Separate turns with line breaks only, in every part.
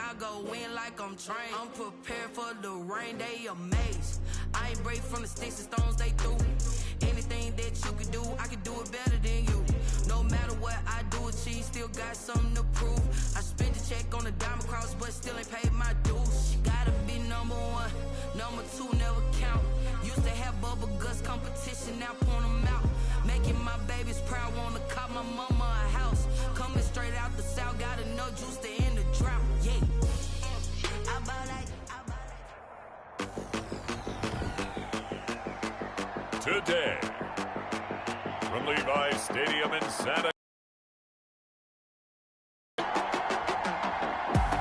I go in like I'm trained. I'm prepared for the rain, they amazed. I ain't break from the sticks and stones they threw. Anything that you can do, I can do it better than you. No matter what I do, achieve, still got something to prove. I spent the check on the diamond cross, but still ain't paid my dues. Gotta be number one, number two never count. Used to have bubble guts competition, now point them out. Making my babies proud, wanna cop my mama a house. Coming straight out the south, got enough juice to end the drought. Yeah.
Today, from Levi's Stadium in Santa,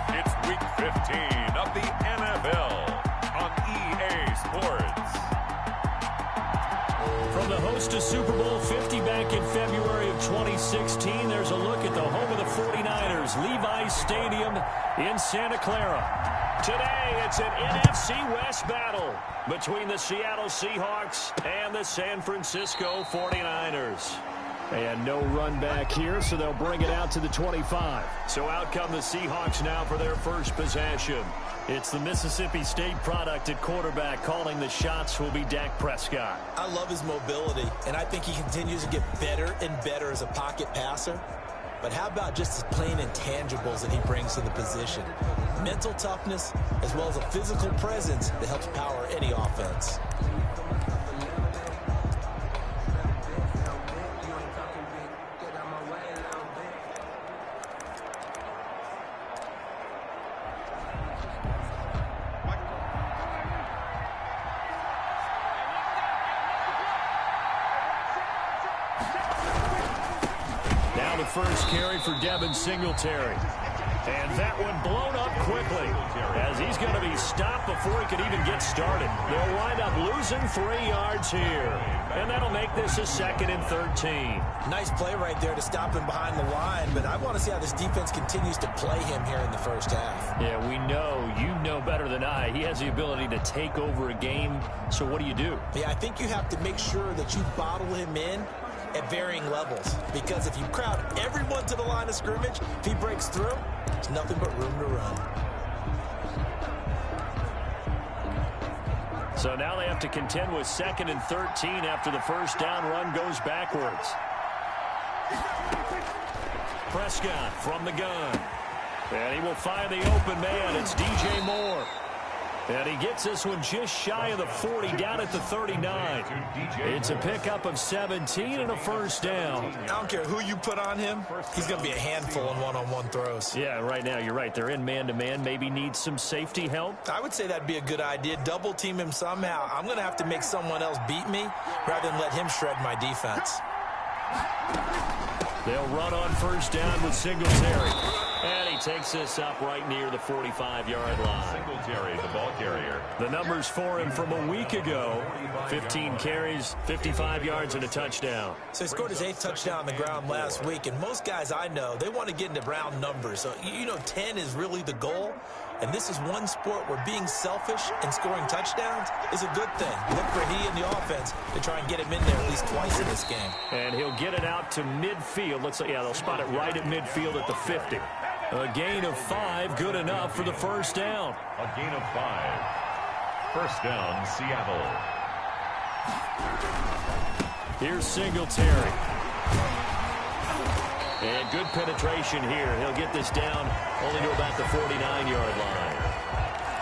it's Week 15 of the NFL on EA Sports.
From the host to Super Bowl 50 back in February of 2016, there's a look at the home of the 49ers, Levi's Stadium in Santa Clara. Today, it's an NFC West battle between the Seattle Seahawks and the San Francisco 49ers. And no run back here, so they'll bring it out to the 25. So out come the Seahawks now for their first possession. It's the Mississippi State product at quarterback. Calling the shots will be Dak Prescott.
I love his mobility, and I think he continues to get better and better as a pocket passer. But how about just his plain intangibles that he brings to the position? Mental toughness, as well as a physical presence that helps power any offense.
Now the first carry for Devin Singletary. And that one blown up quickly as he's going to be stopped before he could even get started. They'll wind up losing 3 yards here. And that'll make this a 2nd and 13.
Nice play right there to stop him behind the line, but I want to see how this defense continues to play him here in the first half.
Yeah, we know, you know better than I, he has the ability to take over a game. So what do you do?
Yeah, I think you have to make sure that you bottle him in at varying levels, because if you crowd everyone to the line of scrimmage, if he breaks through, there's nothing but room to run.
So now they have to contend with 2nd and 13 after the first down run goes backwards. Prescott from the gun. And he will find the open man. It's DJ Moore. And he gets this one just shy of the 40, down at the 39. It's a pickup of 17 and a first down.
I don't care who you put on him, he's going to be a handful in one-on-one throws.
Yeah, right now, you're right. They're in man-to-man. Maybe needs some safety help.
I would say that'd be a good idea. Double team him somehow. I'm going to have to make someone else beat me rather than let him shred my defense.
They'll run on first down with Singletary. And he takes this up right near the 45-yard line.
Singletary, the ball carrier.
The numbers for him from a week ago. 15 carries, 55 yards, and a touchdown.
So he scored his 8th touchdown on the ground last week, and most guys I know, they want to get into round numbers. So, 10 is really the goal. And this is one sport where being selfish and scoring touchdowns is a good thing. Look for he and the offense to try and get him in there at least twice in this game.
And he'll get it out to midfield. Looks like, they'll spot it right at midfield at the 50. A gain of 5, good enough for the first down.
A gain of 5. First down, Seattle.
Here's Singletary. And good penetration here. He'll get this down only to about the 49-yard line.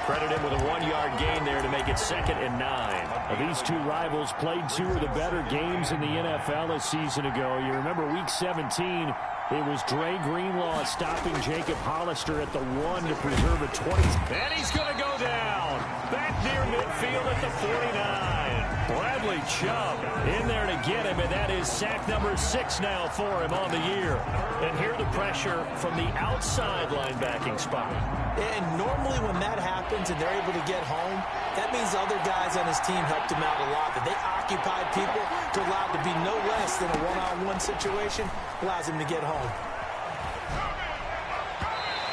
Credit him with a 1-yard gain there to make it 2nd and 9. These two rivals played 2 of the better games in the NFL a season ago. You remember Week 17, it was Dre Greenlaw stopping Jacob Hollister at the 1 to preserve a 20. And he's going to go down. Back near midfield at the 49. Bradley Chubb in there to get him, and that is sack number 6 now for him on the year. And here the pressure from the outside linebacking spot.
And normally when that happens and they're able to get home, that means other guys on his team helped him out a lot. That they occupied people to allow it to be no less than a one-on-one situation, allows him to get home.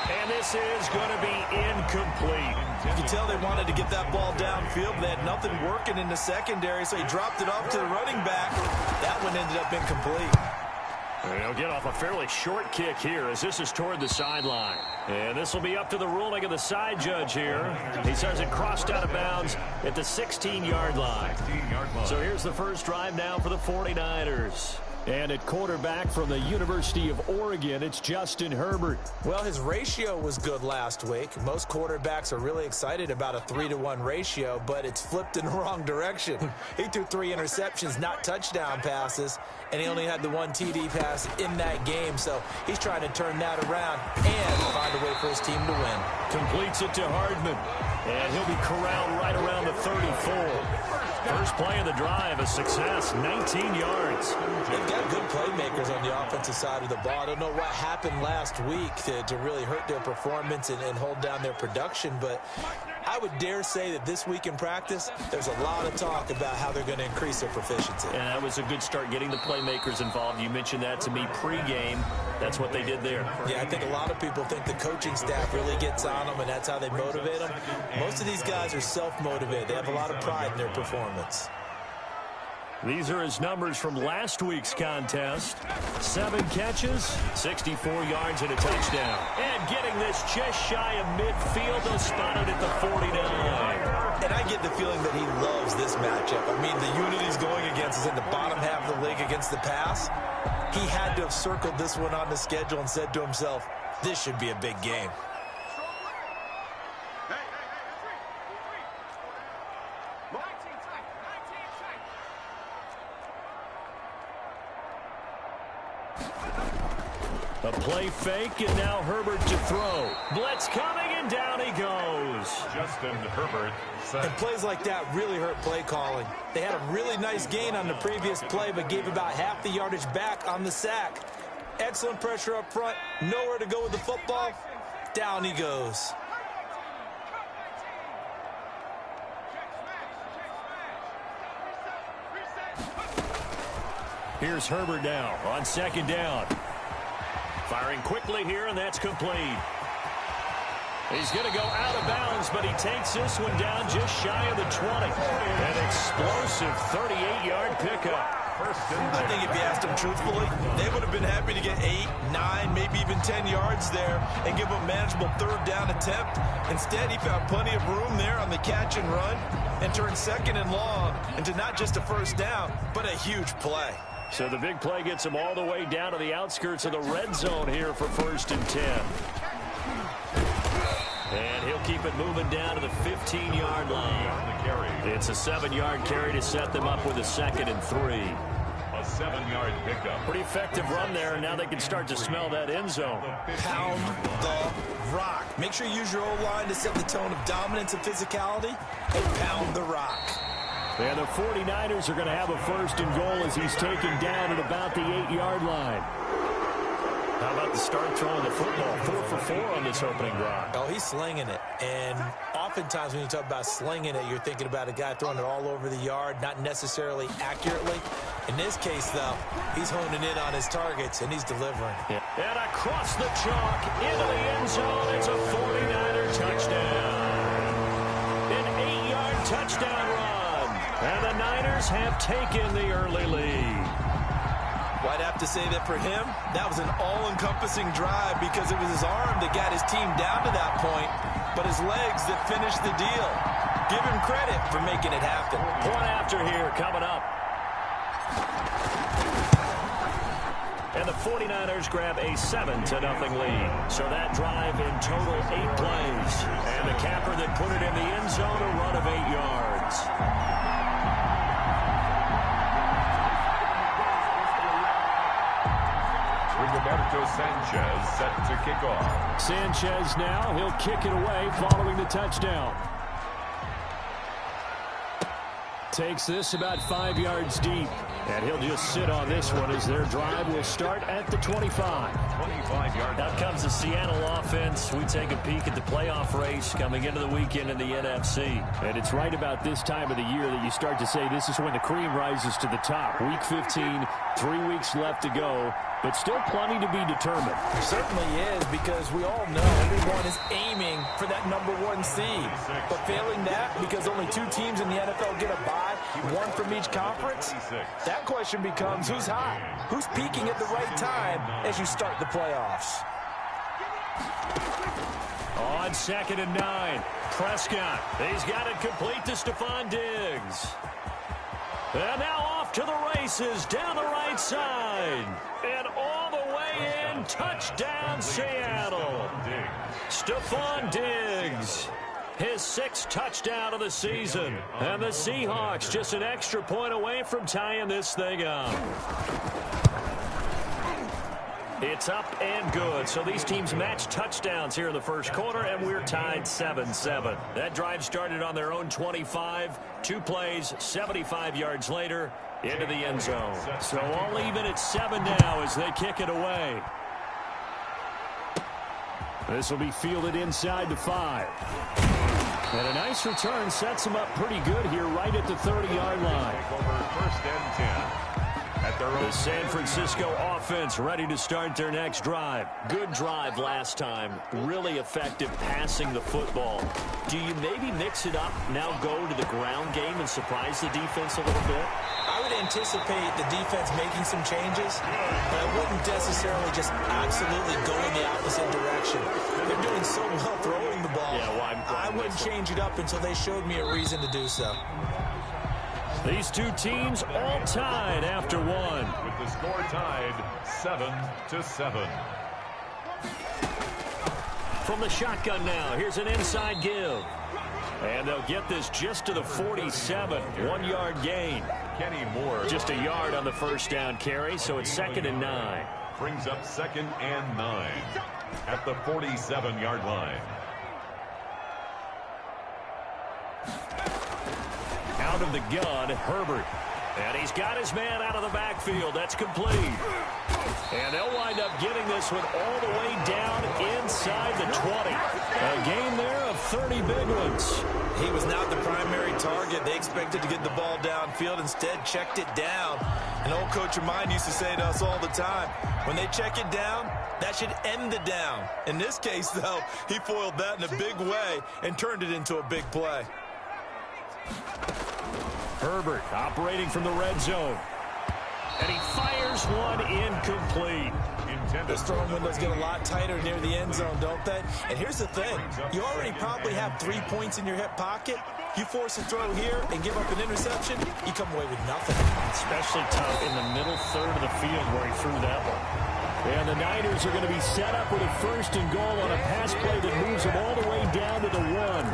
And this is going to be incomplete.
You can tell they wanted to get that ball downfield, but they had nothing working in the secondary, so he dropped it off to the running back. That one ended up incomplete.
He'll get off a fairly short kick here as this is toward the sideline. And this will be up to the ruling of the side judge here. He says it crossed out of bounds at the 16-yard line. So here's the first drive now for the 49ers. And at quarterback from the University of Oregon, it's Justin Herbert.
Well, his ratio was good last week. Most quarterbacks are really excited about a 3-to-1 ratio, but it's flipped in the wrong direction. He threw 3 interceptions, not touchdown passes, and he only had the 1 TD pass in that game. So he's trying to turn that around and find a way for his team to win.
Completes it to Hardman, and he'll be corralled right around the 34. First play of the drive, a success, 19 yards.
They've got good playmakers on the offensive side of the ball. I don't know what happened last week to really hurt their performance and hold down their production, but I would dare say that this week in practice, there's a lot of talk about how they're going to increase their proficiency.
And that was a good start getting the playmakers involved. You mentioned that to me pregame. That's what they did there.
Yeah, I think a lot of people think the coaching staff really gets on them, and that's how they motivate them. Most of these guys are self-motivated. They have a lot of pride in their performance.
These are his numbers from last week's contest. 7 catches, 64 yards, and a touchdown. And getting this just shy of midfield, they'll spot it at the 49.
And I get the feeling that he loves this matchup. I mean, the unit he's going against is in the bottom half of the league against the pass. He had to have circled this one on the schedule and said to himself, this should be a big game.
A play fake, and now Herbert to throw. Blitz coming, and down he goes.
Justin Herbert.
And plays like that really hurt play calling. They had a really nice gain on the previous play, but gave about half the yardage back on the sack. Excellent pressure up front. Nowhere to go with the football. Down he goes.
Here's Herbert now on second down. Firing quickly here, and that's complete. He's going to go out of bounds, but he takes this one down just shy of the 20. An explosive 38-yard pickup.
I think if you asked them truthfully, they would have been happy to get 8, 9, maybe even 10 yards there and give them a manageable third down attempt. Instead, he found plenty of room there on the catch and run and turned second and long into not just a first down, but a huge play.
So the big play gets him all the way down to the outskirts of the red zone here for 1st and 10. And he'll keep it moving down to the 15-yard line. It's a 7-yard carry to set them up with a 2nd and 3.
A 7-yard pickup.
Pretty effective run there, and now they can start to smell that end zone.
Pound the rock. Make sure you use your O-line to set the tone of dominance and physicality, and pound the rock.
And the 49ers are going to have a 1st and goal as he's taken down at about the 8-yard line. How about the start throwing the football? 4 for 4 on this opening drive.
Oh, he's slinging it. And oftentimes when you talk about slinging it, you're thinking about a guy throwing it all over the yard, not necessarily accurately. In this case, though, he's honing in on his targets, and he's delivering.
Yeah. And across the chalk into the end zone, it's a 49er touchdown. An 8-yard touchdown run. And the Niners have taken the early lead.
Well, I'd have to say that for him, that was an all-encompassing drive because it was his arm that got his team down to that point, but his legs that finished the deal. Give him credit for making it happen.
Point after here coming up. And the 49ers grab a 7-0 lead. So that drive in total 8 plays. And the capper that put it in the end zone, a run of 8 yards.
Roberto Sanchez set to kick off.
Sanchez now, he'll kick it away following the touchdown. Takes this about 5 yards deep. And he'll just sit on this one as their drive will start at the 25.
5-yard line.
Out comes the Seattle offense. We take a peek at the playoff race coming into the weekend in the NFC.
And it's right about this time of the year that you start to say this is when the cream rises to the top. Week 15, 3 weeks left to go, but still plenty to be determined.
It certainly is, because we all know everyone is aiming for that #1 seed. But failing that, because only 2 teams in the NFL get a bye, 1 from each conference, that question becomes who's hot? Who's peaking at the right time as you start the playoffs?
On 2nd and 9, Prescott. He's got it complete to Stephon Diggs. And now off to the races down the right side. And all the way in, touchdown Seattle. Stephon Diggs, his 6th touchdown of the season. And the Seahawks just an extra point away from tying this thing up. It's up and good. So these teams match touchdowns here in the first quarter, and we're tied 7-7. That drive started on their own 25. 2 plays, 75 yards later, into the end zone. So all even at 7 now as they kick it away. This will be fielded inside the 5. And a nice return sets them up pretty good here right at the 30-yard line.
Over 1st and 10.
The San Francisco offense ready to start their next drive. Good drive last time. Really effective passing the football. Do you maybe mix it up, now go to the ground game and surprise the defense a little bit?
I would anticipate the defense making some changes, but I wouldn't necessarily just absolutely go in the opposite direction. They're doing so well throwing the ball.
Yeah, well,
I wouldn't change it up until they showed me a reason to do so.
These 2 teams all tied after 1.
With the score tied 7-7.
From the shotgun now, here's an inside give. And they'll get this just to the 47. 1-yard gain.
Kenny Moore.
Just a yard on the first down carry, so it's 2nd and 9.
Brings up 2nd and 9 at the 47-yard line.
Out of the gun, Herbert. And he's got his man out of the backfield. That's complete. And they'll wind up getting this one all the way down inside the 20. A gain there of 30 big ones.
He was not the primary target. They expected to get the ball downfield. Instead, checked it down. An old coach of mine used to say to us all the time, when they check it down, that should end the down. In this case, though, he foiled that in a big way and turned it into a big play.
Herbert operating from the red zone. And he fires one incomplete.
Those throwing windows get a lot tighter near the end zone, don't they? And here's the thing. You already probably have 3 points in your hip pocket. You force a throw here and give up an interception, you come away with nothing.
Especially tough in the middle third of the field where he threw that one. And the Niners are going to be set up with a 1st and goal on a pass play that moves them all the way down to the 1.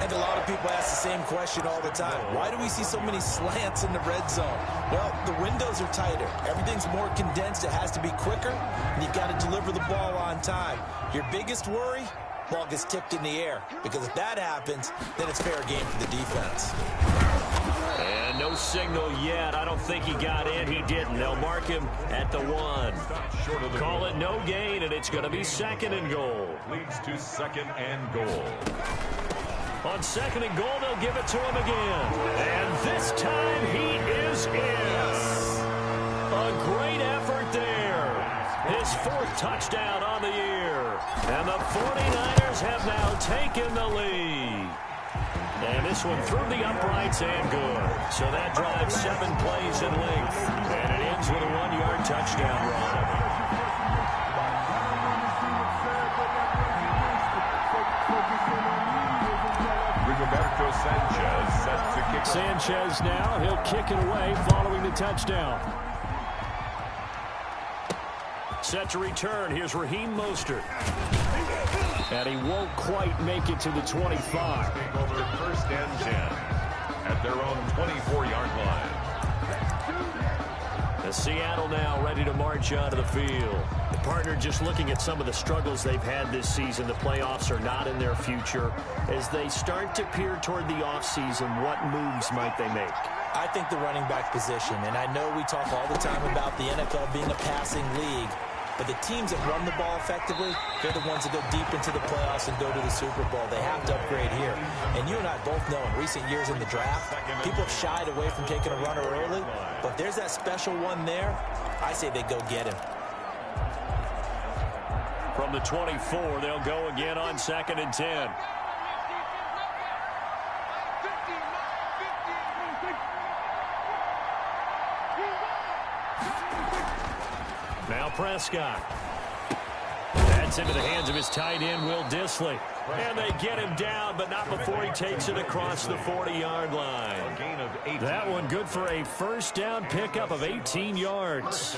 And a lot of people ask the same question all the time. Why do we see so many slants in the red zone? Well, the windows are tighter. Everything's more condensed. It has to be quicker, and you've got to deliver the ball on time. Your biggest worry? Ball gets tipped in the air, because if that happens, then it's fair game for the defense.
And no signal yet. I don't think he got in. He didn't. They'll mark him at the 1. Call it no gain, and it's going to be 2nd and goal.
Leads to 2nd and goal.
On 2nd and goal, they'll give it to him again. And this time he is in. A great effort there. His 4th touchdown on the year. And the 49ers have now taken the lead. And this one through the uprights and good. So that drives 7 plays in length. And it ends with a 1-yard touchdown run.
Sanchez set to kick.
Sanchez now, he'll kick it away following the touchdown.
Set to return, here's Raheem Mostert.
And he won't quite make it to the 25.
Over 1st and 10 at their own 24-yard line.
The Seattle now ready to march onto the field. The partner just looking at some of the struggles they've had this season. The playoffs are not in their future. As they start to peer toward the offseason, what moves might they make?
I think the running back position, and I know we talk all the time about the NFL being a passing league, But the teams that run the ball effectively, they're the ones that go deep into the playoffs and go to the Super Bowl. They have to upgrade here. And you and I both know in recent years in the draft, people have shied away from taking a runner early. But if there's that special one there, I say they go get him.
From the 24, they'll go again on 2nd and 10. Now Prescott. That's into the hands of his tight end, Will Dissly. And they get him down, but not before he takes it across the 40-yard line. That one good for a first down pickup of 18 yards.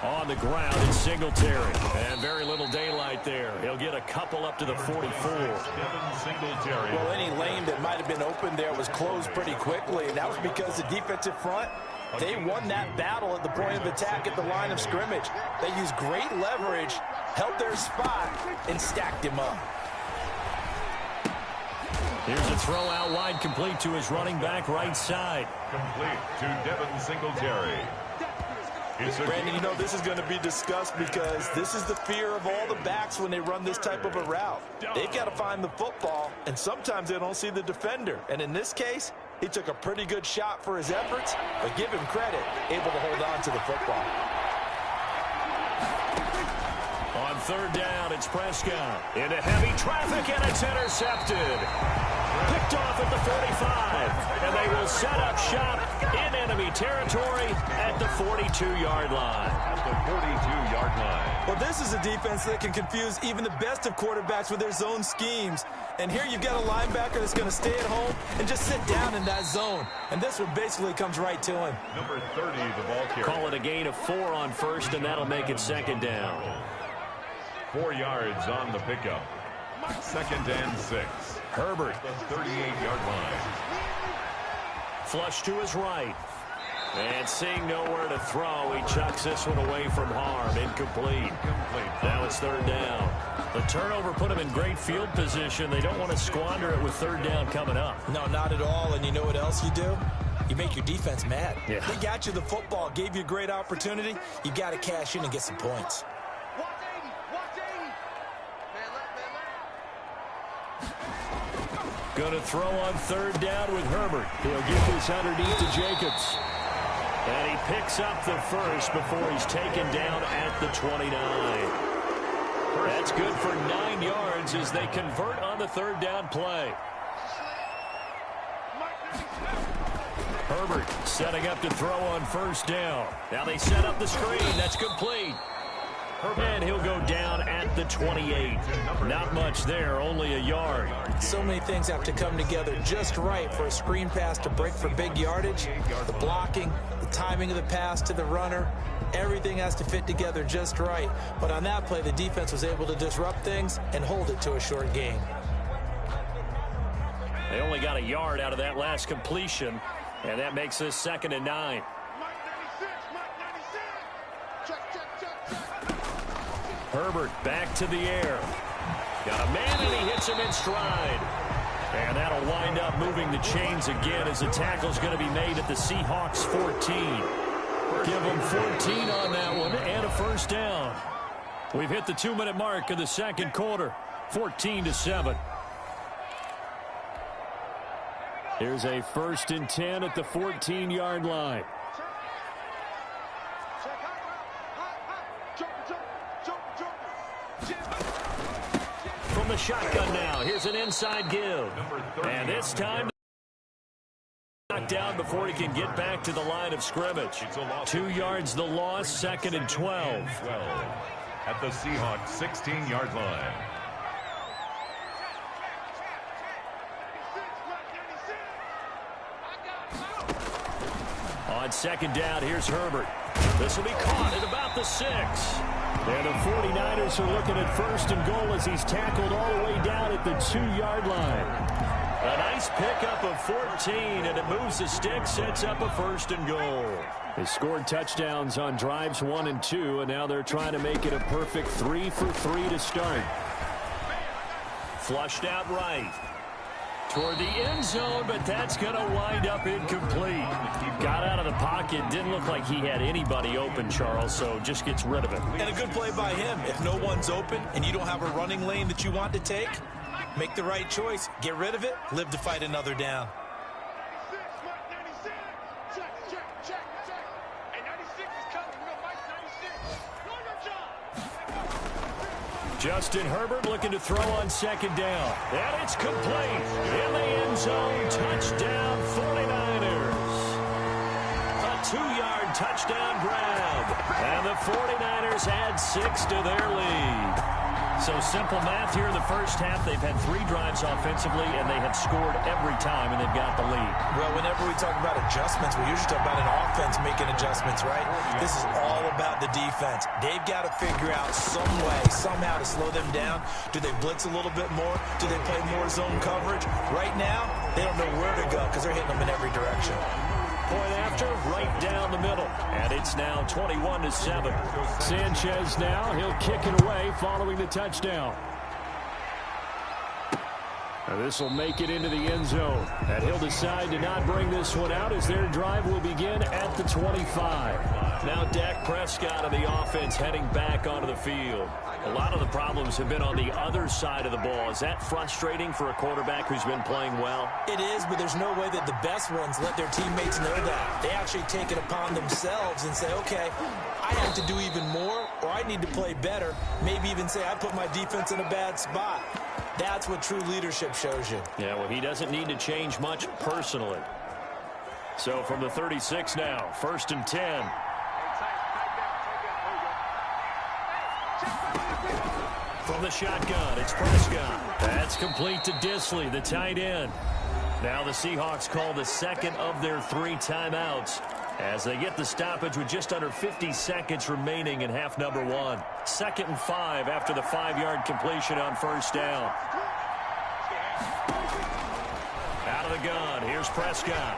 On the ground, it's Singletary. And very little daylight there. He'll get a couple up to the 44.
Well, any lane that might have been open there was closed pretty quickly, and that was because the defensive front, they won that battle at the point of attack at the line of scrimmage. They used great leverage, held their spot, and stacked him up.
Here's a throw out wide, complete to his running back right side.
Complete to Devin Singletary.
Brandon, you know this is going to be discussed because this is the fear of all the backs when they run this type of a route. They've got to find the football, and sometimes they don't see the defender. And in this case, he took a pretty good shot for his efforts, but give him credit, able to hold on to the football.
On 3rd down, it's Prescott. Into heavy traffic, and it's intercepted. Picked off at the 45, and they will set up shop in enemy territory at the 42-yard line.
Well, this is a defense that can confuse even the best of quarterbacks with their zone schemes. And here you've got a linebacker that's going to stay at home and just sit down in that zone. And this one basically comes right to him.
Number 30, the ball carrier.
Call it a gain of 4 on 1st, and that'll make it 2nd down.
4 yards on the pickup. 2nd and 6.
Herbert.
The 38-yard line.
Flush to his right. And seeing nowhere to throw, he chucks this one away from harm. Incomplete. Now it's 3rd down. The turnover put him in great field position. They don't want to squander it with 3rd down coming up.
No, not at all. And you know what else you do? You make your defense mad.
Yeah.
They got you the football, gave you a great opportunity. You got to cash in and get some points.
Going to throw on 3rd down with Herbert. He'll get this underneath to Jacobs. And he picks up the first before he's taken down at the 29. That's good for 9 yards as they convert on the 3rd down play. Herbert setting up to throw on 1st down. Now they set up the screen. That's complete. And he'll go down at the 28. Not much there, only a yard.
So many things have to come together just right for a screen pass to break for big yardage. The blocking, the timing of the pass to the runner, everything has to fit together just right. But on that play, the defense was able to disrupt things and hold it to a short gain.
They only got a yard out of that last completion, and that makes this 2nd and 9. Herbert back to the air. Got a man, and he hits him in stride. And that'll wind up moving the chains again as the tackle's going to be made at the Seahawks 14. Give them 14 on that one and a 1st down. We've hit the 2-minute mark of the 2nd quarter, 14-7. Here's a 1st and 10 at the 14-yard line. From the shotgun now, here's an inside give. And this time, knocked down before he can get back to the line of scrimmage. 2 yards the loss, 2nd and 12.
At the Seahawks 16-yard line.
On 2nd down, here's Herbert. This will be caught at about the 6. And the 49ers are looking at 1st and goal as he's tackled all the way down at the 2-yard line. A nice pickup of 14, and it moves the stick, sets up a 1st and goal. They scored touchdowns on drives 1 and 2, and now they're trying to make it a perfect 3 for 3 to start.
Flushed out right. Toward the end zone, but that's going to wind up incomplete. Got out of the pocket. Didn't look like he had anybody open, Charles, so just gets rid of it.
And a good play by him. If no one's open and you don't have a running lane that you want to take, make the right choice. Get rid of it. Live to fight another down.
Justin Herbert looking to throw on second down. And it's complete. In the end zone, touchdown 49ers. A 2-yard touchdown grab. And the 49ers add 6 to their lead. So simple math here in the first half. They've had 3 drives offensively, and they have scored every time, and they've got the lead.
Well, whenever we talk about adjustments, we usually talk about an offense making adjustments, right? This is all about the defense. They've got to figure out some way, somehow to slow them down. Do they blitz a little bit more? Do they play more zone coverage? Right now, they don't know where to go because they're hitting them in every direction.
Point after, right down the middle. And it's now 21-7. Sanchez now, he'll kick it away following the touchdown. This will make it into the end zone. And he'll decide to not bring this one out as their drive will begin at the 25. Now Dak Prescott of the offense heading back onto the field. A lot of the problems have been on the other side of the ball. Is that frustrating for a quarterback who's been playing well?
It is, but there's no way that the best ones let their teammates know that. They actually take it upon themselves and say, okay, I have to do even more, or I need to play better. Maybe even say I put my defense in a bad spot. That's what true leadership shows you.
Yeah, well, he doesn't need to change much personally. So from the 36 now, 1st and 10. From the shotgun, it's Prescott. That's complete to Disley, the tight end. Now the Seahawks call the second of their 3 timeouts as they get the stoppage with just under 50 seconds remaining in half number 1. 2nd and 5 after the 5-yard completion on 1st down. Out of the gun, here's Prescott.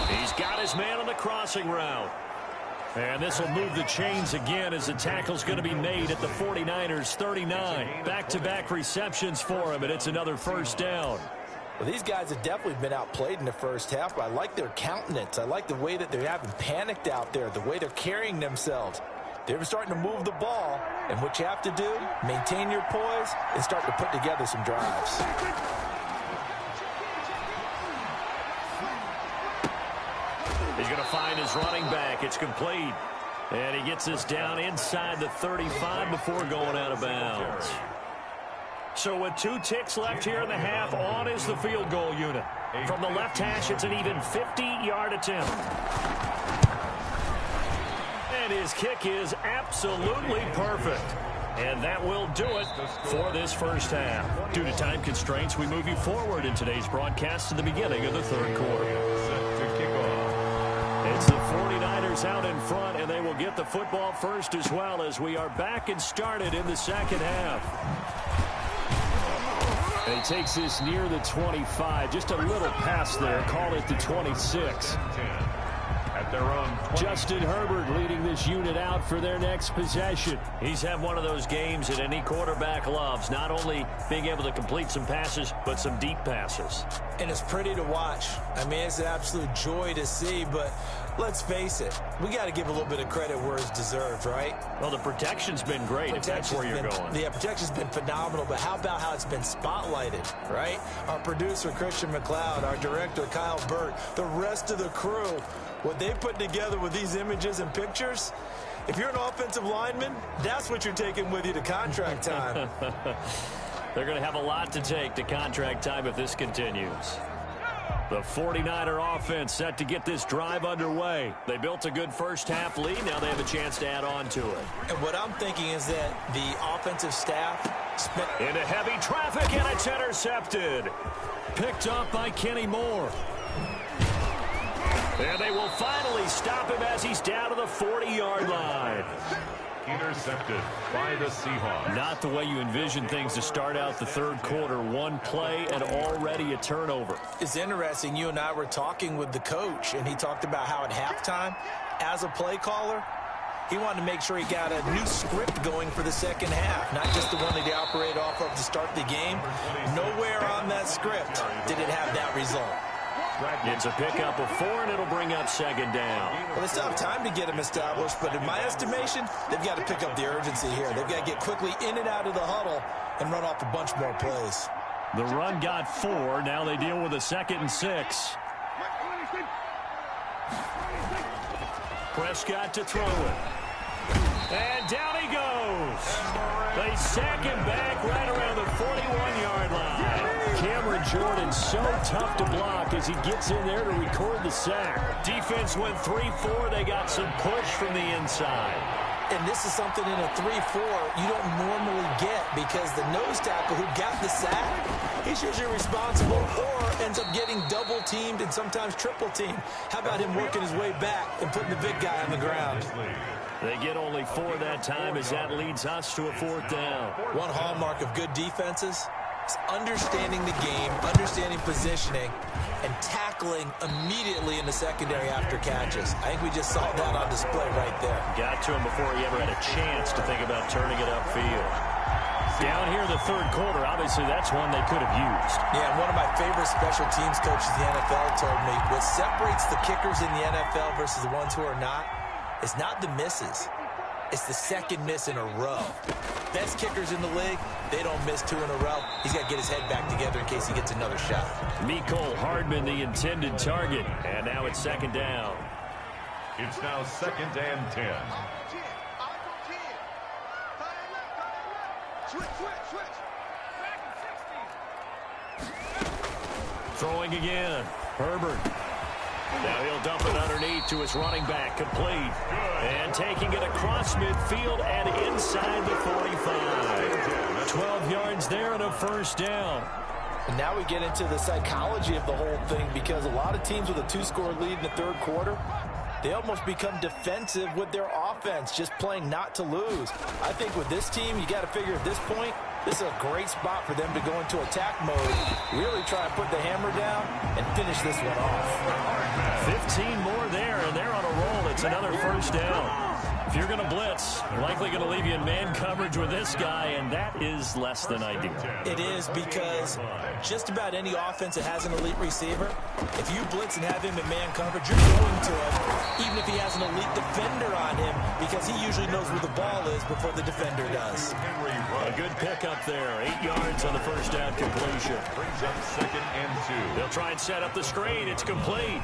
He's got his man on the crossing route. And this will move the chains again as the tackle's going to be made at the 49ers 39. Back-to-back receptions for him, and it's another 1st down.
Well, these guys have definitely been outplayed in the first half, but I like their countenance. I like the way that they're having panicked out there, the way they're carrying themselves. They're starting to move the ball, and what you have to do, maintain your poise and start to put together some drives.
He's going to find his running back. It's complete. And he gets this down inside the 35 before going out of bounds. So with 2 ticks left here in the half, on is the field goal unit. From the left hash, it's an even 50-yard attempt. And his kick is absolutely perfect. And that will do it for this first half. Due to time constraints, we move you forward in today's broadcast to the beginning of the 3rd quarter. It's the 49ers out in front, and they will get the football first as well as we are back and started in the 2nd half. And he takes this near the 25, just a little pass there, call it the 26.
At their own 20.
Justin Herbert leading this unit out for their next possession. He's had one of those games that any quarterback loves, not only being able to complete some passes, but some deep passes.
And it's pretty to watch. I mean, it's an absolute joy to see, but let's face it, we got to give a little bit of credit where it's deserved, right?
Well, the protection's been great, if that's where you're going.
Yeah, protection's been phenomenal, but how about how it's been spotlighted, right? Our producer, Christian McLeod, our director, Kyle Burt, the rest of the crew, what they put together with these images and pictures, if you're an offensive lineman, that's what you're taking with you to contract time.
They're going to have a lot to take to contract time if this continues. The 49er offense set to get this drive underway. They built a good first half lead. Now they have a chance to add on to it.
And what I'm thinking is that the offensive staff
into heavy traffic, and it's intercepted. Picked up by Kenny Moore. And they will finally stop him as he's down to the 40-yard line.
Intercepted by the Seahawks.
Not the way you envision things to start out the 3rd quarter. 1 play and already a turnover.
It's interesting. You and I were talking with the coach, and he talked about how at halftime, as a play caller, He wanted to make sure he got a new script going for the second half, not just the one that he operated off of to start the game. Nowhere on that script did it have that result.
It's a pickup of 4, and it'll bring up second down.
Well, they still have time to get him established, but in my estimation, they've got to pick up the urgency here. They've got to get quickly in and out of the huddle and run off a bunch more plays.
The run got 4. Now they deal with a 2nd and 6. Prescott to throw it. And down he goes. They sack him back right around the 41-yard line. Cameron Jordan so tough to block as he gets in there to record the sack. Defense went 3-4. They got some push from the inside.
And this is something in a 3-4 you don't normally get because the nose tackle who got the sack, he's usually responsible or ends up getting double-teamed and sometimes triple-teamed. How about him working his way back and putting the big guy on the ground?
They get only 4 that time as that leads us to a 4th down.
One hallmark of good defenses is understanding the game, understanding positioning, and tackling immediately in the secondary after catches. I think we just saw that on display right there.
Got to him before he ever had a chance to think about turning it upfield. Down here in the 3rd quarter, obviously that's one they could have used.
Yeah, and one of my favorite special teams coaches in the NFL told me what separates the kickers in the NFL versus the ones who are not is not the misses. It's the second miss in a row. Best kickers in the league, they don't miss 2 in a row. He's got to get his head back together in case he gets another shot.
Mecole Hardman, the intended target. And now it's 2nd down.
It's now 2nd and 10.
Throwing again. Herbert. Now he'll dump it underneath to his running back, complete. And taking it across midfield and inside the 45. 12 yards there and a 1st down.
And now we get into the psychology of the whole thing because a lot of teams with a 2-score lead in the 3rd quarter, they almost become defensive with their offense, just playing not to lose. I think with this team, you got to figure at this point, this is a great spot for them to go into attack mode, really try and put the hammer down and finish this one off.
15 more there, and they're on a roll. It's another 1st down. If you're going to blitz, you're likely going to leave you in man coverage with this guy, and that is less than ideal.
It is because just about any offense that has an elite receiver, if you blitz and have him in man coverage, you're going to him, even if he has an elite defender on him, because he usually knows where the ball is before the defender does.
A good pickup there. 8 yards on the 1st down completion.
Brings up 2nd and 2.
They'll try and set up the screen. It's complete.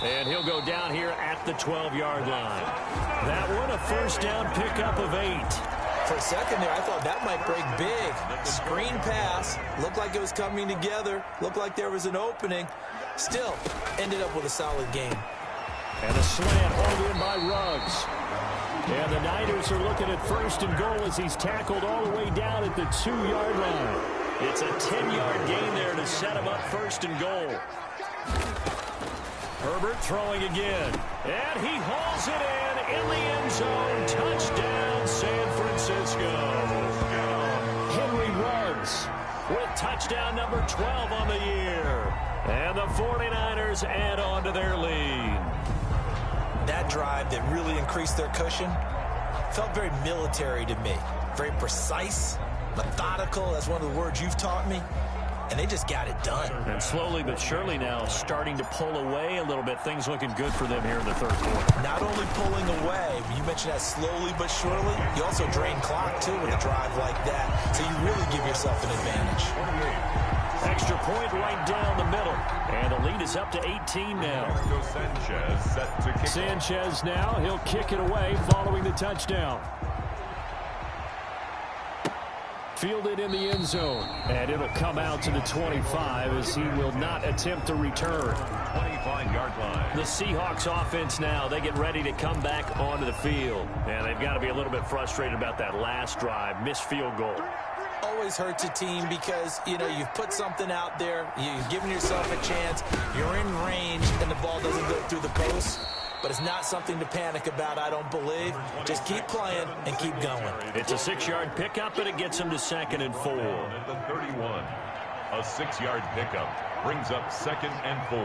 And he'll go down here at the 12-yard line. That one, a 1st down pickup of 8.
For a second there, I thought that might break big. Screen pass. Looked like it was coming together. Looked like there was an opening. Still, ended up with a solid game.
And a slant hauled in by Ruggs. And the Niners are looking at 1st and goal as he's tackled all the way down at the 2-yard line. It's a 10-yard gain there to set him up 1st and goal. Herbert throwing again. And he hauls it in the end zone. Touchdown, San Francisco. Henry Ruggs with touchdown number 12 on the year. And the 49ers add on to their lead.
That drive that really increased their cushion felt very military to me. Very precise, methodical. That's one of the words you've taught me. And they just got it done.
And slowly but surely now starting to pull away a little bit. Things looking good for them here in the 3rd quarter.
Not only pulling away, you mentioned that slowly but surely, you also drain clock too with a drive like that. So you really give yourself an advantage.
Extra point right down the middle. And the lead is up to 18 now.
Sanchez set to kick.
Sanchez now, he'll kick it away following the touchdown. Fielded in the end zone. And it'll come out to the 25 as he will not attempt to return.
25-yard line.
The Seahawks offense now, they get ready to come back onto the field. And they've got to be a little bit frustrated about that last drive. Missed field goal.
Always hurts a team because, you know, you've put something out there. You've given yourself a chance. You're in range, and the ball doesn't go through the post. But it's not something to panic about, I don't believe. Just keep playing and keep going.
It's a 6-yard pickup, and it gets him to 2nd and 4.
At the 31. A 6-yard pickup brings up 2nd and 4.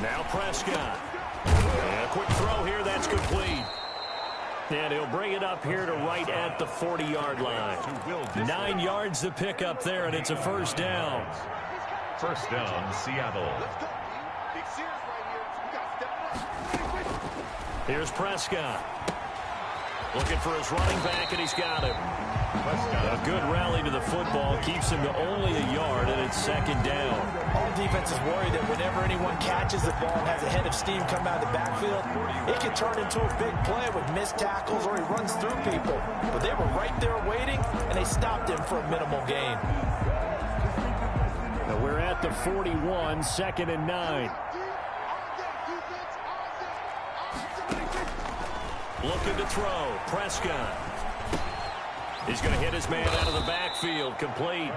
Now Prescott. And a quick throw here, that's complete. And he'll bring it up here to right at the 40-yard line. 9 yards to pick up there, and it's a first down.
First down, Seattle.
Here's Prescott. Looking for his running back, and he's got him. A good rally to the football. Keeps him to only a yard, and it's second down.
All defense is worried that whenever anyone catches the ball and has a head of steam come out of the backfield, it can turn into a big play with missed tackles or he runs through people. But they were right there waiting, and they stopped him for a minimal gain.
Now we're at the 41, second and 9. Looking to throw. Prescott. He's going to hit his man out of the backfield. Complete.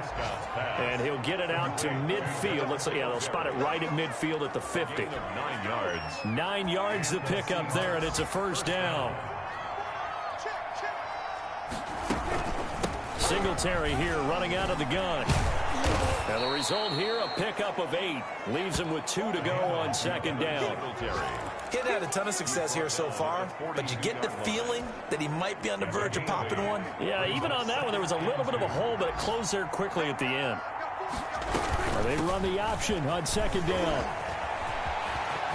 And he'll get it out to midfield. Let's see. Yeah, they'll spot it right at midfield at the 50.
9 yards.
9 yards to pick up there, and it's a first down. Singletary here running out of the gun. And the result here, a pickup of 8. Leaves him with 2 to go on second down.
Getting had a ton of success here so far, but you get the feeling that he might be on the verge of popping one.
Yeah, even on that one, there was a little bit of a hole, but it closed there quickly at the end. They run the option on second down.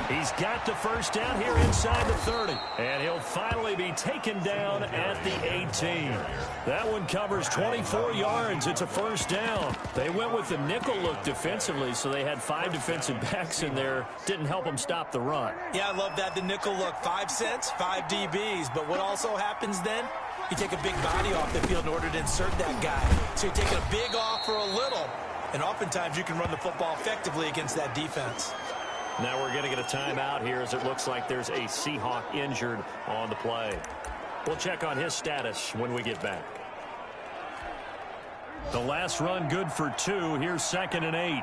He's got the first down here inside the 30. And he'll finally be taken down at the 18. That one covers 24 yards. It's a first down. They went with the nickel look defensively, so they had 5 defensive backs in there. Didn't help them stop the run.
Yeah, I love that, the nickel look. 5 cents, 5 DBs. But what also happens then? You take a big body off the field in order to insert that guy. So you're taking a big off for a little. And oftentimes you can run the football effectively against that defense.
Now we're going to get a timeout here as it looks like there's a Seahawk injured on the play. We'll check on his status when we get back. The last run good for 2. Here's second and 8.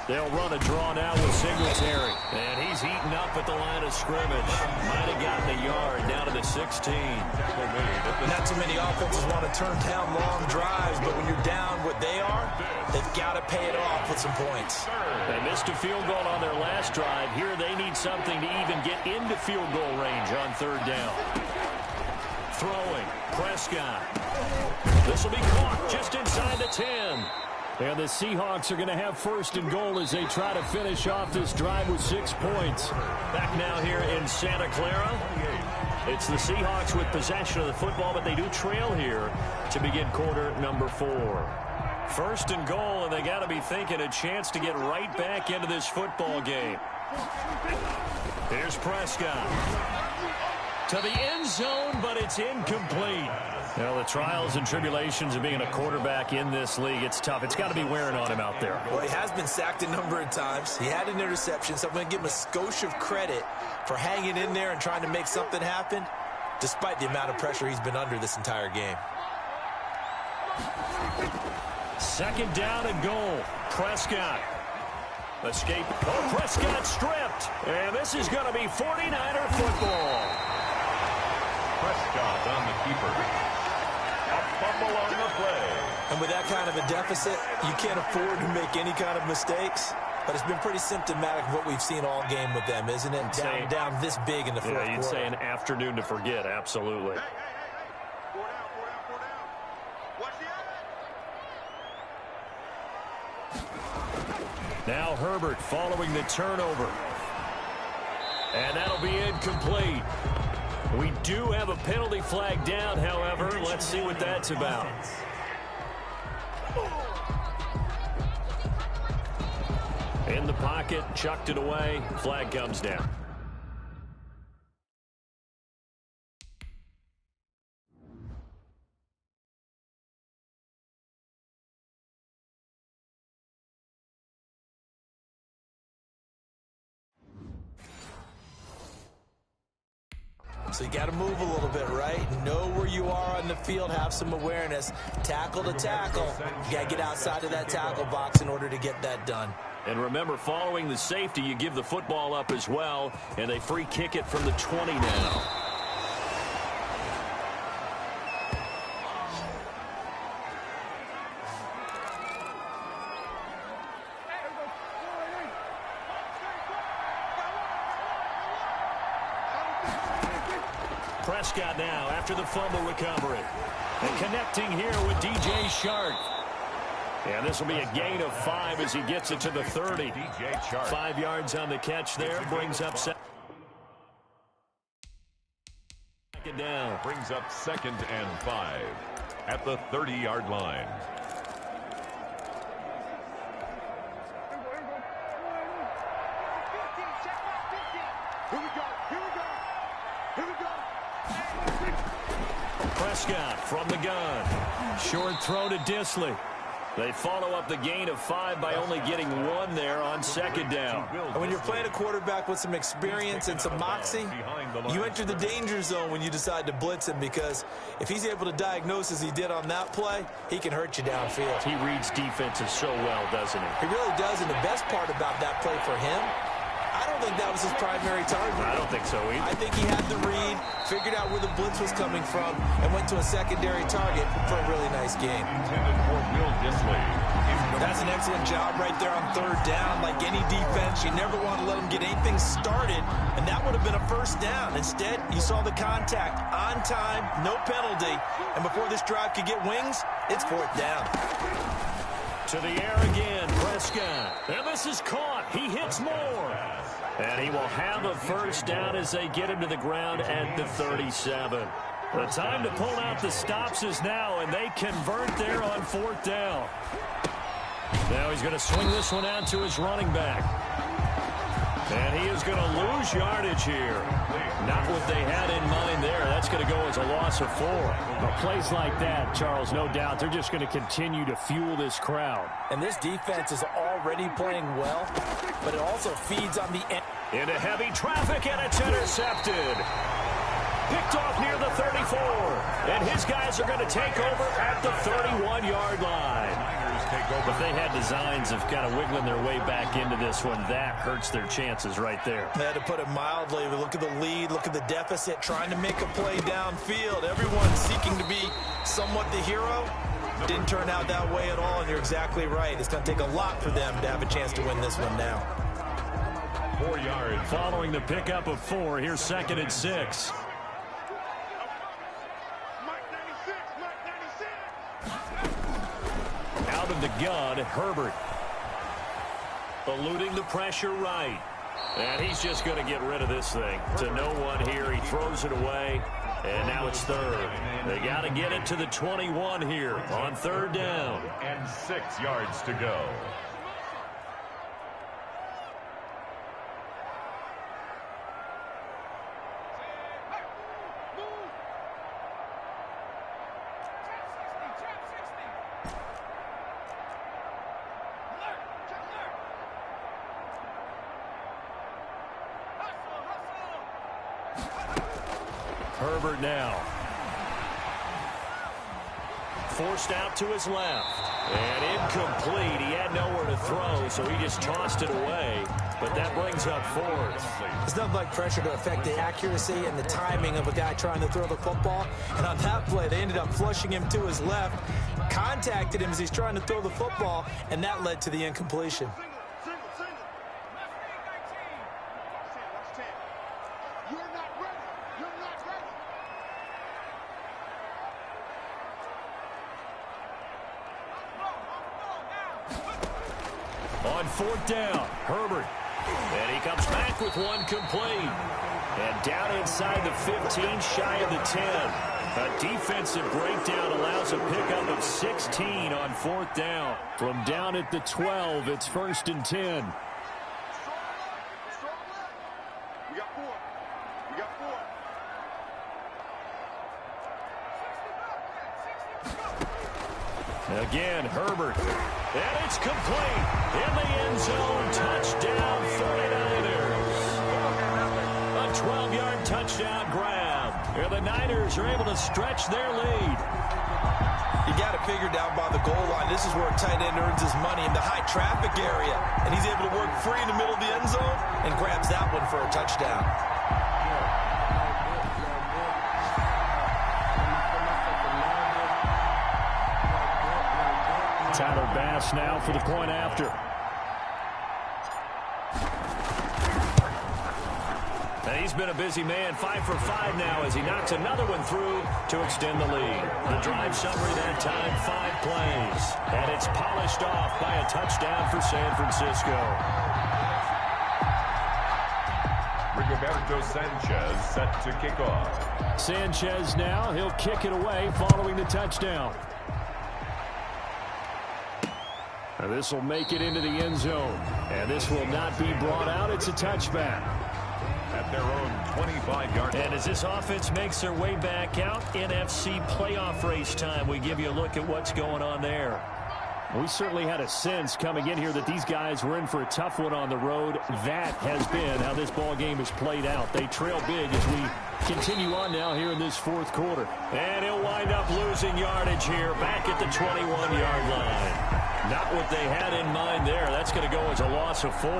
They'll run a draw now with Singletary. And he's eaten up at the line of scrimmage. Might have gotten a yard down to the 16.
Not too many offenses want to turn down long drives, but when you're down what they are, they've got to pay it off with some points.
They missed a field goal on their last drive. Here they need something to even get into field goal range on third down. Throwing. Prescott. This will be caught just inside the 10. And the Seahawks are going to have first and goal as they try to finish off this drive with 6 points. Back now here in Santa Clara. It's the Seahawks with possession of the football, but they do trail here to begin quarter number 4. First and goal, and they got to be thinking a chance to get right back into this football game. Here's Prescott. To the end zone, but it's incomplete. Well, the trials and tribulations of being a quarterback in this league, it's tough. It's got to be wearing on him out there.
Well, he has been sacked a number of times. He had an interception, so I'm going to give him a skosh of credit for hanging in there and trying to make something happen, despite the amount of pressure he's been under this entire game.
Second down and goal. Prescott. Escape. Oh, Prescott stripped. And this is going to be 49er football.
Prescott on the keeper. A fumble on the play.
And with that kind of a deficit, you can't afford to make any kind of mistakes. But it's been pretty symptomatic of what we've seen all game with them, isn't it? Down this big in the fourth quarter.
Yeah, you'd say an afternoon to forget, absolutely. Now Herbert following the turnover. And that'll be incomplete. We do have a penalty flag down, however. Let's see what that's about. In the pocket, chucked it away. Flag comes down.
So you got to move a little bit, right? Know where you are on the field, have some awareness. Tackle to tackle. You got to get outside of that tackle box in order to get that done.
And remember, following the safety, you give the football up as well, and they free kick it from the 20 now.
Prescott now after the fumble recovery. And connecting here with DJ Shark. And this will be a gain of 5 as he gets it to the 30. 5 yards on the catch there. Brings up second down.
Brings up 2nd and 5 at the 30-yard line.
Prescott from the gun. Short throw to Disley. They follow up the gain of 5 by only getting 1 there on 2nd down.
And when you're playing a quarterback with some experience and some moxie, you enter the danger zone when you decide to blitz him, because if he's able to diagnose as he did on that play, he can hurt you downfield.
He reads defenses so well, doesn't he?
He really does, and the best part about that play for him, I don't think that was his primary target.
I don't think so either.
I think he had the read, figured out where the blitz was coming from, and went to a secondary target for a really nice game. That's an excellent job right there on 3rd down. Like any defense, you never want to let them get anything started, and that would have been a 1st down. Instead, you saw the contact on time, no penalty, and before this drive could get wings, it's 4th down.
To the air again, Prescott. And this is caught. He hits more. And he will have a 1st down as they get him to the ground at the 37. The time to pull out the stops is now, and they convert there on 4th down. Now he's going to swing this one out to his running back. And he is going to lose yardage here. Not what they had in mind there. That's going to go as a loss of 4.
Well, plays like that, Charles, no doubt, they're just going to continue to fuel this crowd.
And this defense is already playing well, but it also feeds on the end.
Into heavy traffic, and it's intercepted. Picked off near the 34. And his guys are going to take over at the 31-yard line. But they had designs of kind of wiggling their way back into this one. That hurts their chances right there.
They had to put it mildly. Look at the lead. Look at the deficit. Trying to make a play downfield. Everyone seeking to be somewhat the hero. Didn't turn out that way at all, and you're exactly right. It's going to take a lot for them to have a chance to win this one now.
4 yards. Following the pickup of 4, here's 2nd and 6. Out of the gun, Herbert. Eluding the pressure right. And he's just going to get rid of this thing. To no one here. He throws it away. And now it's 3rd. They got to get it to the 21 here on 3rd down.
And 6 yards to go.
Herbert now. Forced out to his left. And incomplete. He had nowhere to throw, so he just tossed it away. But that brings up 4th.
It's nothing like pressure to affect the accuracy and the timing of a guy trying to throw the football. And on that play, they ended up flushing him to his left, contacted him as he's trying to throw the football, and that led to the incompletion.
On 4th down, Herbert. And he comes back with one complete. And down inside the 15, shy of the 10. A defensive breakdown allows a pickup of 16 on 4th down. From down at the 12, it's 1st and 10. Again, Herbert. And it's complete. In the end zone, touchdown 49ers. A 12-yard touchdown grab. And the Niners are able to stretch their lead.
You got to figure down by the goal line. This is where a tight end earns his money, in the high traffic area. And he's able to work free in the middle of the end zone and grabs that one for a touchdown.
Tyler Bass now for the point after. And he's been a busy man, 5 for 5 now as he knocks another one through to extend the lead. The drive summary that time, 5 plays. And it's polished off by a touchdown for San Francisco.
Rigoberto Sanchez set to kick off.
Sanchez now, he'll kick it away following the touchdown. And this will make it into the end zone. And this will not be brought out. It's a touchback.
At their own 25-yard line.
And as this offense makes their way back out, NFC playoff race time, we give you a look at what's going on there. We certainly had a sense coming in here that these guys were in for a tough one on the road. That has been how this ball game has played out. They trail big as we continue on now here in this fourth quarter. And he'll wind up losing yardage here back at the 21-yard line. Not what they had in mind there. That's going to go as a loss of 4.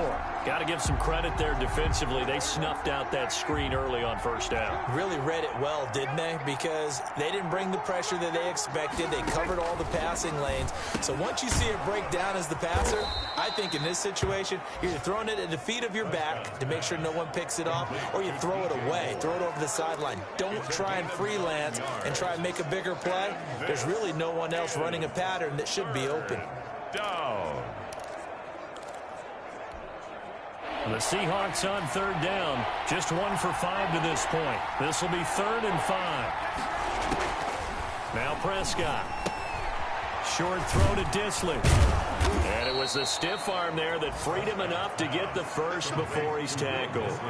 Got to give some credit there defensively. They snuffed out that screen early on first down.
Really read it well, didn't they? Because they didn't bring the pressure that they expected. They covered all the passing lanes. So once you see it break down as the passer, I think in this situation, you're either throwing it at the feet of your back to make sure no one picks it up, or you throw it away, throw it over the sideline. Don't try and freelance and try and make a bigger play. There's really no one else running a pattern that should be open.
Down.
The Seahawks on third down. Just 1 for 5 to this point. This will be 3rd and 5. Now Prescott. Short throw to Disley. And it was the stiff arm there that freed him enough to get the first before he's tackled.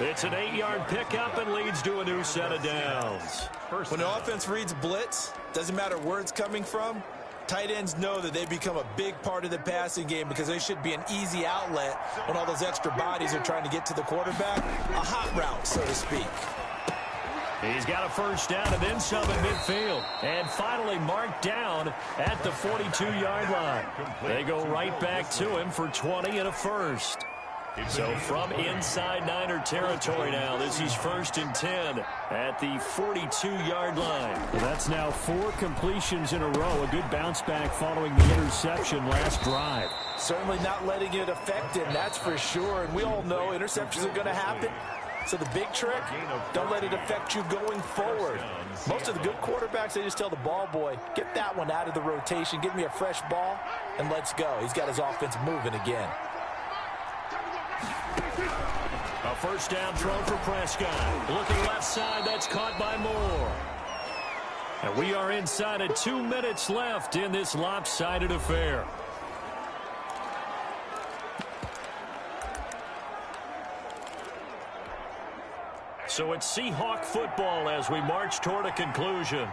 It's an 8-yard pickup and leads to a new set of downs.
When the offense reads blitz, doesn't matter where it's coming from, tight ends know that they become a big part of the passing game because they should be an easy outlet when all those extra bodies are trying to get to the quarterback. A hot route, so to speak.
He's got a first down and then some at midfield. And finally marked down at the 42-yard line. They go right back to him for 20 and a first. So from inside Niner territory now, this is 1st and 10 at the 42-yard line. That's now 4 completions in a row. A good bounce back following the interception last drive.
Certainly not letting it affect him, that's for sure. And we all know interceptions are going to happen. So the big trick, don't let it affect you going forward. Most of the good quarterbacks, they just tell the ball boy, get that one out of the rotation, give me a fresh ball, and let's go. He's got his offense moving again.
A first down throw for Prescott. Looking left side, that's caught by Moore. And we are inside of 2 minutes left in this lopsided affair. So it's Seahawk football as we march toward a conclusion.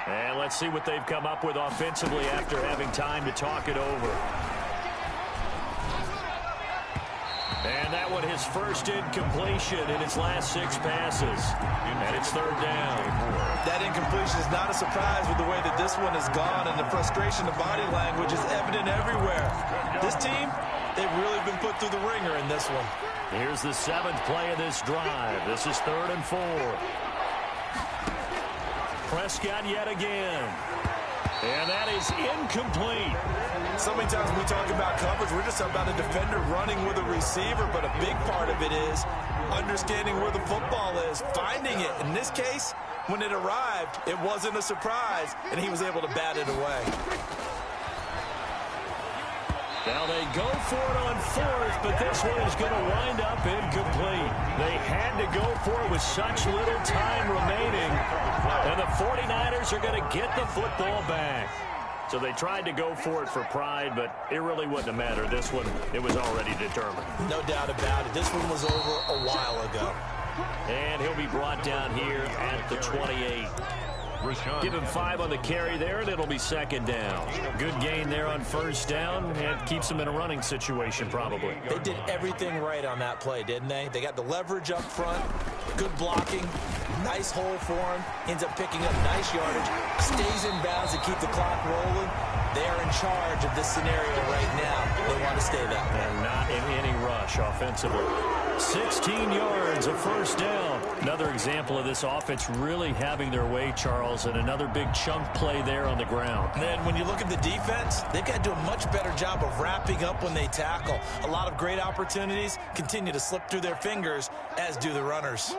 And let's see what they've come up with offensively after having time to talk it over. And that one his first incompletion in his last 6 passes. And it's 3rd down.
That incompletion is not a surprise with the way that this one has gone, and the frustration of body language is evident everywhere. This team, they've really been put through the ringer in this one.
Here's the 7th play of this drive. This is 3rd and 4. Prescott yet again. And that is incomplete.
So many times when we talk about coverage, we're just about a defender running with a receiver, but a big part of it is understanding where the football is, finding it. In this case, when it arrived, it wasn't a surprise, and he was able to bat it away.
Now they go for it on 4th, but this one is going to wind up incomplete. They had to go for it with such little time remaining. And the 49ers are going to get the football back. So they tried to go for it for pride, but it really wouldn't have mattered. This one, it was already determined.
No doubt about it. This one was over a while ago.
And he'll be brought down here at the 28. Give him 5 on the carry there, and it'll be 2nd down. Good gain there on first down, and keeps him in a running situation probably.
They did everything right on that play, didn't they? They got the leverage up front, good blocking, nice hole for him, ends up picking up nice yardage, stays in bounds to keep the clock rolling. They are in charge of this scenario right now. They want to stay that way.
And not in any rush offensively. 16 yards, a first down. Another example of this offense really having their way, Charles, and another big chunk play there on the ground.
And then when you look at the defense, they've got to do a much better job of wrapping up when they tackle. A lot of great opportunities continue to slip through their fingers, as do the runners.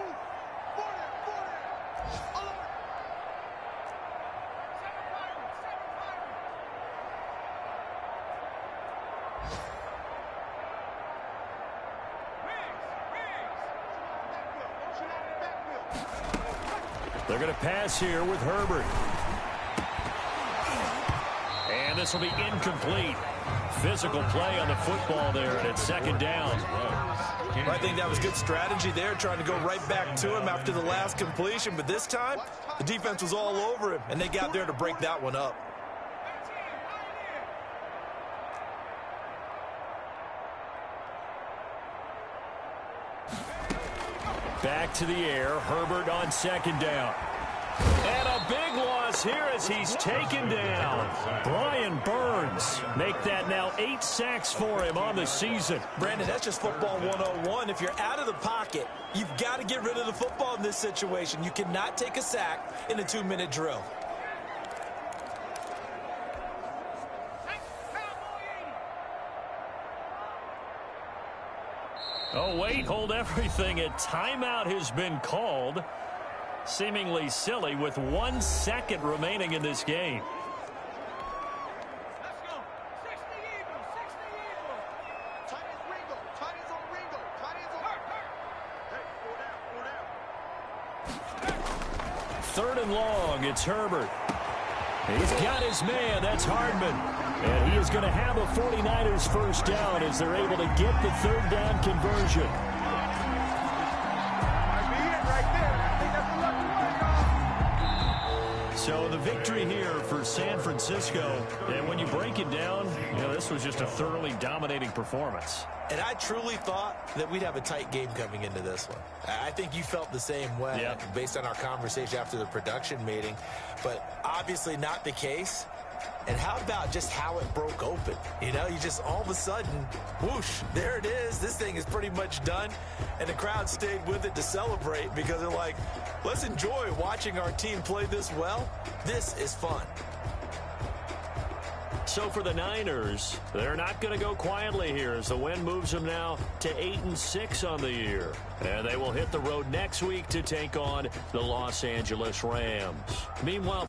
They're going to pass here with Herbert. And this will be incomplete. Physical play on the football there, and it's second down.
I think that was good strategy there, trying to go right back to him after the last completion. But this time, the defense was all over him, and they got there to break that one up.
Back to the air. Herbert on second down. And a big loss here as he's taken down. Brian Burns make that now 8 sacks for him on the season.
Brandon, that's just football 101. If you're out of the pocket, you've got to get rid of the football in this situation. You cannot take a sack in a 2-minute drill.
Oh, wait, hold everything. A timeout has been called. Seemingly silly with 1 second remaining in this game.
Let's go. 60 Eagles. 60 Eagles. Tight ends Ringo. Tight ends on Ringo. Tight ends on Hey, 4 down. 4 down.
3rd and long. It's Herbert. He's got his man. That's Hardman. And he is going to have a 49ers first down as they're able to get the 3rd down conversion. So the victory here for San Francisco. And when you break it down, you know, this was just a thoroughly dominating performance.
And I truly thought that we'd have a tight game coming into this one. I think you felt the same way based on our conversation after the production meeting. But obviously not the case. And how about just how it broke open? You know, you just all of a sudden, whoosh, there it is. This thing is pretty much done. And the crowd stayed with it to celebrate because they're like, let's enjoy watching our team play this well. This is fun.
So for the Niners, they're not going to go quietly here as the win moves them now to 8-6 on the year. And they will hit the road next week to take on the Los Angeles Rams. Meanwhile,